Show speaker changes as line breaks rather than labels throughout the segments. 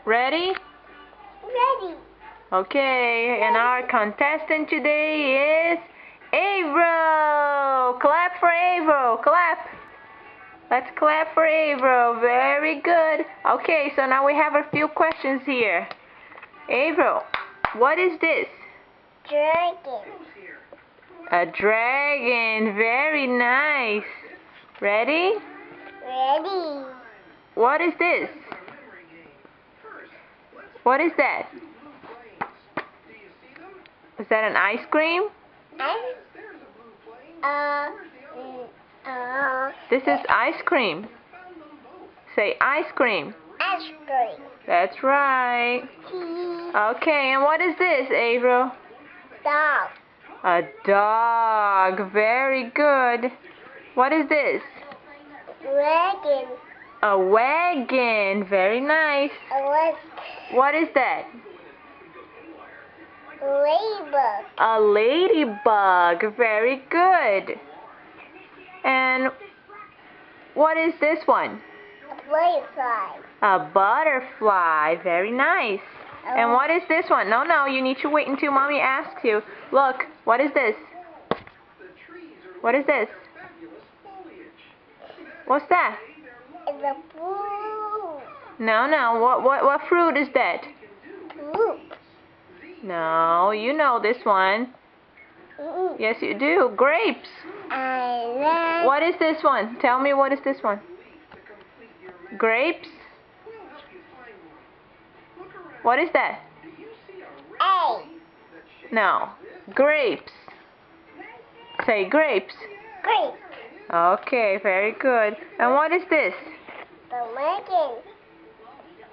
Ready?
Ready.
Okay, and our contestant today is Avro. Clap for Avro. Clap. Let's clap for Avro. Very good. Okay, so now we have a few questions here. Avro, what is this?
Dragon.
A dragon. Very nice. Ready?
Ready.
What is this? What is that? Is that an ice cream? This is ice cream. Say ice cream.
Ice cream.
That's right. Okay, and what is this, Avro?
Dog.
A dog. Very good. What is this?
Wagon.
A wagon. Very nice. What is that?
Ladybug.
A ladybug. Very good. And what is this one?
A butterfly.
A butterfly. Very nice. And what is this one? No, you need to wait until Mommy asks you. Look, what is this? What is this? What's that?
It's a fruit.
No. What fruit is that?
Fruit.
No, you know this one. Yes, you do. Grapes. What is this one? Tell me, what is this one? Grapes? What is that?
A.
No. Grapes. Say grapes.
Grape.
Okay, very good. And what is this?
The wagon.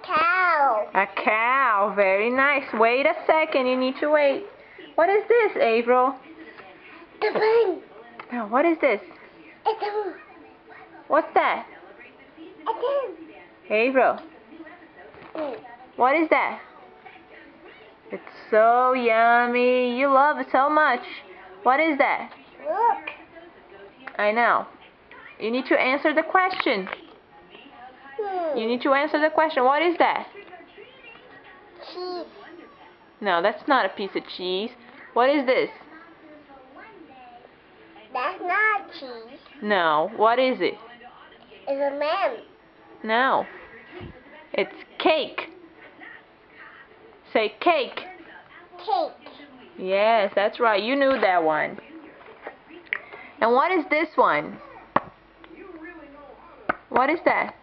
Cow.
A cow. Very nice. Wait a second. You need to wait. What is this, Avro?
The pen.
No, what is this?
It's a.
What's that?
It's
Avro.
a.
What is that? It's so yummy. You love it so much. What is that?
Look.
I know. You need to answer the question. You need to answer the question. What is that?
Cheese.
No, that's not a piece of cheese. What is this?
That's not cheese.
No. What is it?
It's a man.
No. It's cake. Say cake.
Cake.
Yes, that's right. You knew that one. And what is this one? What is that?